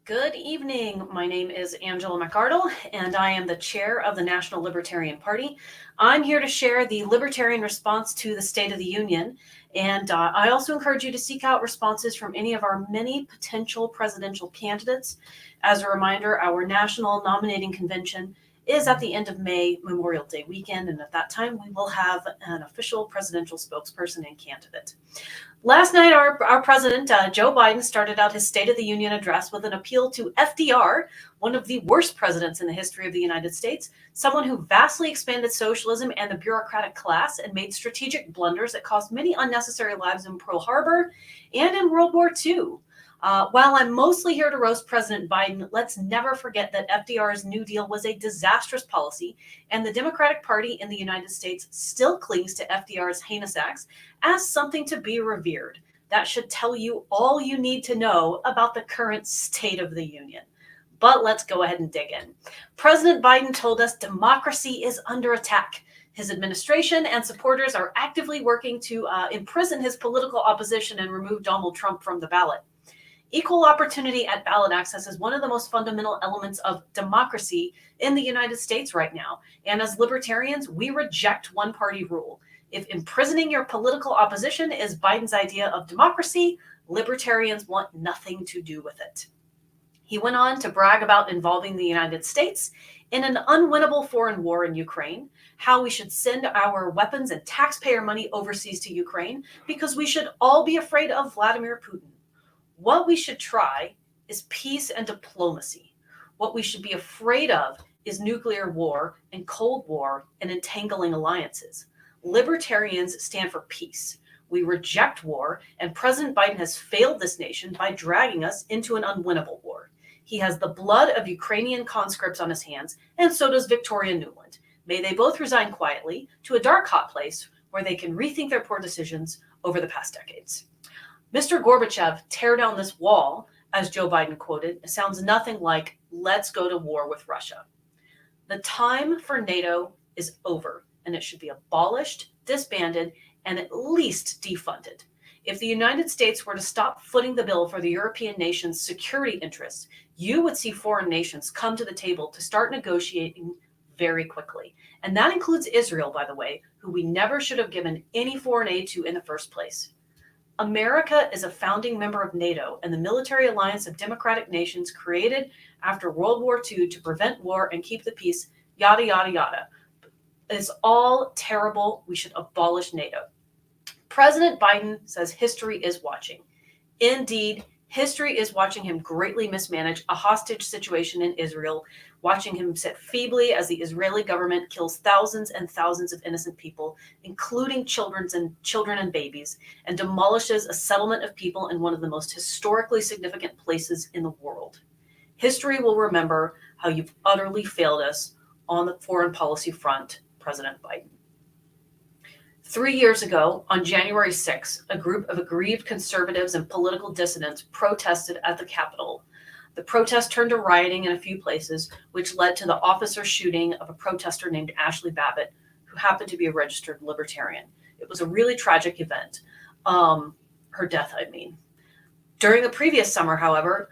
Good evening. My name is Angela McArdle, and I am the chair of the National Libertarian Party. I'm here to share the Libertarian response to the State of the Union, and I also encourage you to seek out responses from any of our many potential presidential candidates. As a reminder, our national nominating convention is at the end of May, Memorial Day weekend, and at that time we will have an official presidential spokesperson and candidate. Last night, our president, Joe Biden, started out his State of the Union address with an appeal to FDR, one of the worst presidents in the history of the United States, someone who vastly expanded socialism and the bureaucratic class and made strategic blunders that cost many unnecessary lives in Pearl Harbor and in World War II. While I'm mostly here to roast President Biden, let's never forget that FDR's New Deal was a disastrous policy, and the Democratic Party in the United States still clings to FDR's heinous acts as something to be revered. That should tell you all you need to know about the current State of the Union. But let's go ahead and dig in. President Biden told us democracy is under attack. His administration and supporters are actively working to imprison his political opposition and remove Donald Trump from the ballot. Equal opportunity at ballot access is one of the most fundamental elements of democracy in the United States right now. And as libertarians, we reject one-party rule. If imprisoning your political opposition is Biden's idea of democracy, libertarians want nothing to do with it. He went on to brag about involving the United States in an unwinnable foreign war in Ukraine, how we should send our weapons and taxpayer money overseas to Ukraine because we should all be afraid of Vladimir Putin. What we should try is peace and diplomacy. What we should be afraid of is nuclear war and Cold War and entangling alliances. Libertarians stand for peace. We reject war, and President Biden has failed this nation by dragging us into an unwinnable war. He has the blood of Ukrainian conscripts on his hands, and so does Victoria Nuland. May they both resign quietly to a dark, hot place where they can rethink their poor decisions over the past decades. Mr. Gorbachev, tear down this wall, as Joe Biden quoted, sounds nothing like, let's go to war with Russia. The time for NATO is over, and it should be abolished, disbanded, and at least defunded. If the United States were to stop footing the bill for the European nations' security interests, you would see foreign nations come to the table to start negotiating very quickly. And that includes Israel, by the way, who we never should have given any foreign aid to in the first place. America is a founding member of NATO and the military alliance of democratic nations created after World War II to prevent war and keep the peace, yada, yada, yada. It's all terrible. We should abolish NATO. President Biden says history is watching. Indeed, history is watching him greatly mismanage a hostage situation in Israel, watching him sit feebly as the Israeli government kills thousands and thousands of innocent people, including children and babies, and demolishes a settlement of people in one of the most historically significant places in the world. History will remember how you've utterly failed us on the foreign policy front, President Biden. 3 years ago, on January 6th, a group of aggrieved conservatives and political dissidents protested at the Capitol. The protest turned to rioting in a few places, which led to the officer shooting of a protester named Ashley Babbitt, who happened to be a registered libertarian. It was a really tragic event. Her death, I mean. During the previous summer, however,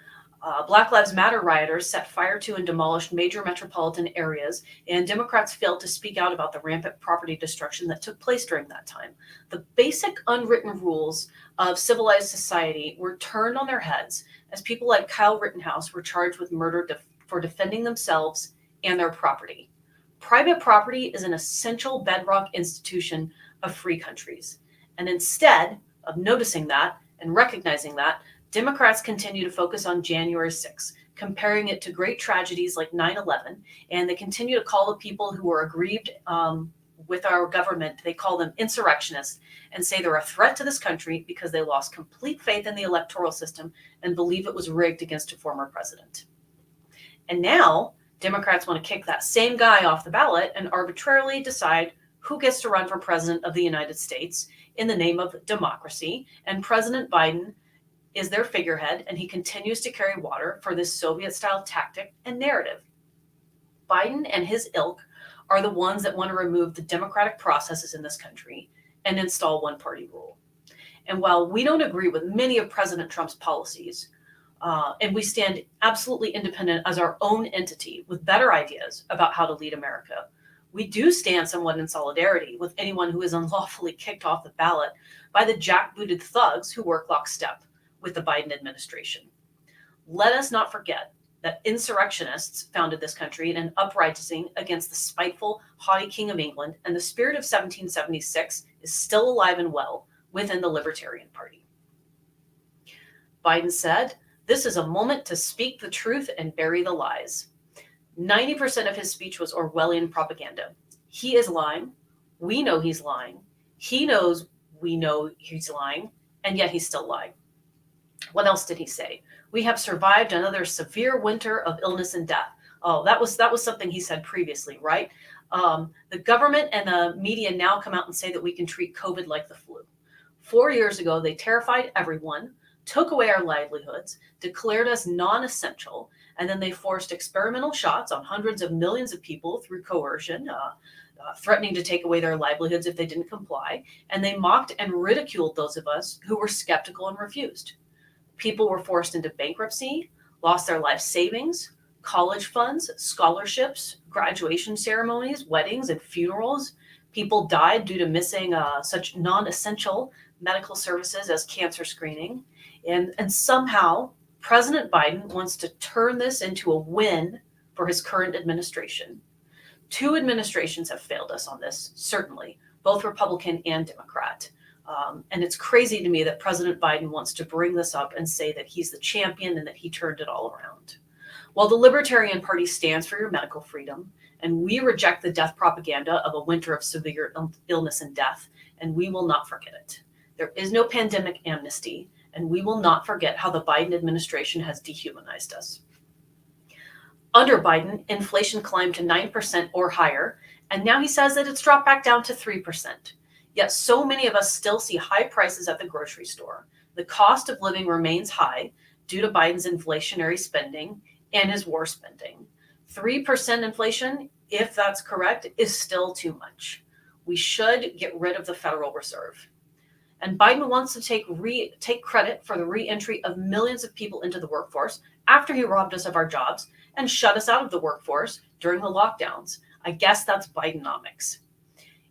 Black Lives Matter rioters set fire to and demolished major metropolitan areas, and Democrats failed to speak out about the rampant property destruction that took place during that time. The basic unwritten rules of civilized society were turned on their heads as people like Kyle Rittenhouse were charged with murder for defending themselves and their property. Private property is an essential bedrock institution of free countries. And instead of noticing that and recognizing that, Democrats continue to focus on January 6th, comparing it to great tragedies like 9/11, and they continue to call the people who are aggrieved with our government, they call them insurrectionists, and say they're a threat to this country because they lost complete faith in the electoral system and believe it was rigged against a former president. And now Democrats want to kick that same guy off the ballot and arbitrarily decide who gets to run for president of the United States in the name of democracy, and President Biden is their figurehead, and he continues to carry water for this Soviet-style tactic and narrative. Biden and his ilk are the ones that want to remove the democratic processes in this country and install one-party rule. And while we don't agree with many of President Trump's policies, And we stand absolutely independent as our own entity with better ideas about how to lead America. We do stand somewhat in solidarity with anyone who is unlawfully kicked off the ballot by the jackbooted thugs who work lockstep with the Biden administration. Let us not forget that insurrectionists founded this country in an uprising against the spiteful, haughty King of England, and the spirit of 1776 is still alive and well within the Libertarian Party. Biden said, "This is a moment to speak the truth and bury the lies." 90% of his speech was Orwellian propaganda. He is lying. We know he's lying. He knows we know he's lying, and yet he's still lying. What else did he say? We have survived another severe winter of illness and death. Oh, that was something he said previously, right? The government and the media now come out and say that we can treat COVID like the flu. 4 years ago, they terrified everyone, took away our livelihoods, declared us non-essential, and then they forced experimental shots on hundreds of millions of people through coercion, threatening to take away their livelihoods if they didn't comply. And they mocked and ridiculed those of us who were skeptical and refused. People were forced into bankruptcy, lost their life savings, college funds, scholarships, graduation ceremonies, weddings, and funerals. People died due to missing such non-essential medical services as cancer screening. And somehow, President Biden wants to turn this into a win for his current administration. 2 administrations have failed us on this, certainly, both Republican and Democrat. And it's crazy to me that President Biden wants to bring this up and say that he's the champion and that he turned it all around. While the Libertarian Party stands for your medical freedom, and we reject the death propaganda of a winter of severe illness and death, and we will not forget it. There is no pandemic amnesty, and we will not forget how the Biden administration has dehumanized us. Under Biden, inflation climbed to 9% or higher, and now he says that it's dropped back down to 3%. Yet so many of us still see high prices at the grocery store. The cost of living remains high due to Biden's inflationary spending and his war spending. 3% inflation, if that's correct, is still too much. We should get rid of the Federal Reserve. And Biden wants to take credit for the re-entry of millions of people into the workforce after he robbed us of our jobs and shut us out of the workforce during the lockdowns. I guess that's Bidenomics.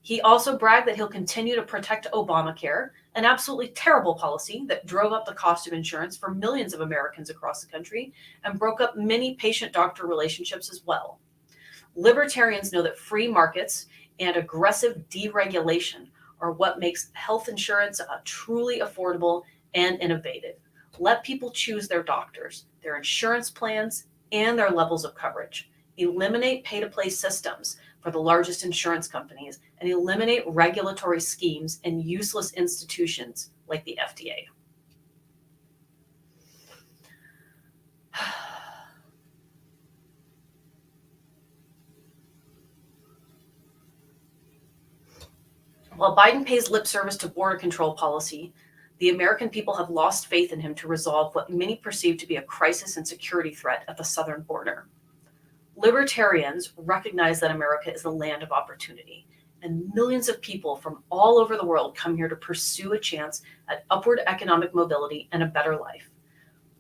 He also bragged that he'll continue to protect Obamacare, an absolutely terrible policy that drove up the cost of insurance for millions of Americans across the country and broke up many patient-doctor relationships as well. Libertarians know that free markets and aggressive deregulation are what makes health insurance truly affordable and innovative. Let people choose their doctors, their insurance plans, and their levels of coverage. Eliminate pay-to-play systems for the largest insurance companies, and eliminate regulatory schemes and useless institutions like the FDA. While Biden pays lip service to border control policy, the American people have lost faith in him to resolve what many perceive to be a crisis and security threat at the southern border. Libertarians recognize that America is the land of opportunity, and millions of people from all over the world come here to pursue a chance at upward economic mobility and a better life.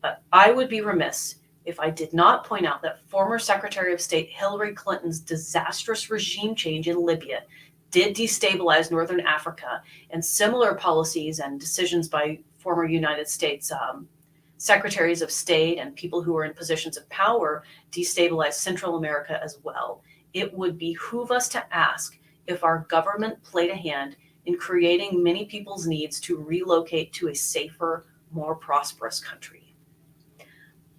But I would be remiss if I did not point out that former Secretary of State Hillary Clinton's disastrous regime change in Libya did destabilize Northern Africa, and similar policies and decisions by former United States secretaries of state and people who are in positions of power destabilize Central America as well. It would behoove us to ask if our government played a hand in creating many people's needs to relocate to a safer, more prosperous country.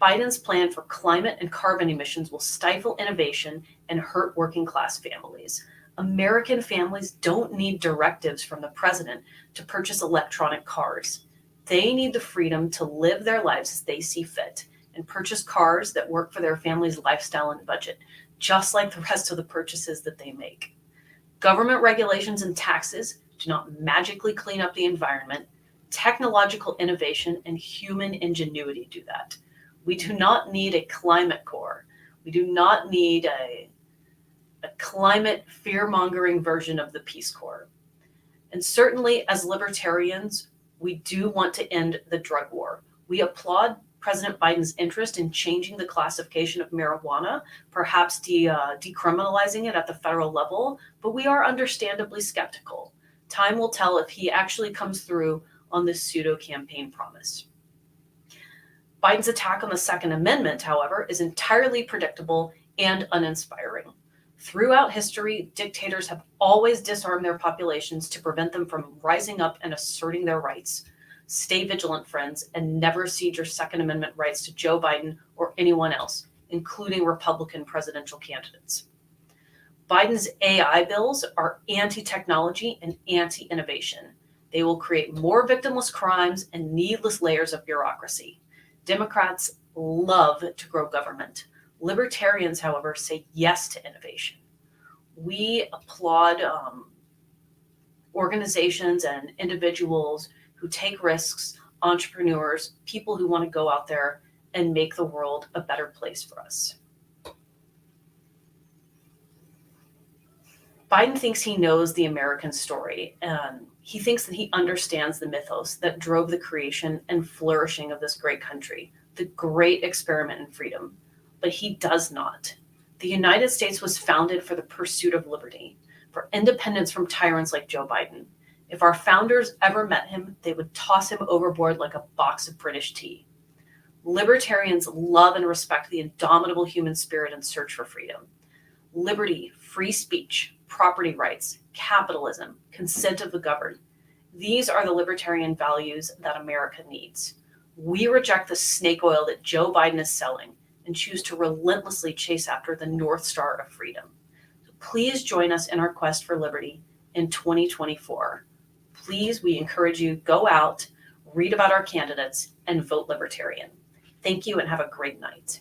Biden's plan for climate and carbon emissions will stifle innovation and hurt working class families. American families don't need directives from the president to purchase electronic cars. They need the freedom to live their lives as they see fit and purchase cars that work for their family's lifestyle and budget, just like the rest of the purchases that they make. Government regulations and taxes do not magically clean up the environment. Technological innovation and human ingenuity do that. We do not need a climate corps. We do not need a climate fear-mongering version of the Peace Corps. And certainly as libertarians, we do want to end the drug war. We applaud President Biden's interest in changing the classification of marijuana, perhaps decriminalizing it at the federal level, but we are understandably skeptical. Time will tell if he actually comes through on this pseudo-campaign promise. Biden's attack on the Second Amendment, however, is entirely predictable and uninspiring. Throughout history, dictators have always disarmed their populations to prevent them from rising up and asserting their rights. Stay vigilant, friends, and never cede your Second Amendment rights to Joe Biden or anyone else, including Republican presidential candidates. Biden's AI bills are anti-technology and anti-innovation. They will create more victimless crimes and needless layers of bureaucracy. Democrats love to grow government. Libertarians, however, say yes to innovation. We applaud organizations and individuals who take risks, entrepreneurs, people who want to go out there and make the world a better place for us. Biden thinks he knows the American story, and he thinks that he understands the mythos that drove the creation and flourishing of this great country, the great experiment in freedom. But he does not. The United States was founded for the pursuit of liberty, for independence from tyrants like Joe Biden. If our founders ever met him, they would toss him overboard like a box of British tea. Libertarians love and respect the indomitable human spirit and search for freedom. Liberty, free speech, property rights, capitalism, consent of the governed. These are the libertarian values that America needs. We reject the snake oil that Joe Biden is selling and choose to relentlessly chase after the North Star of freedom. Please join us in our quest for liberty in 2024. Please, we encourage you, go out, read about our candidates, and vote Libertarian. Thank you and have a great night.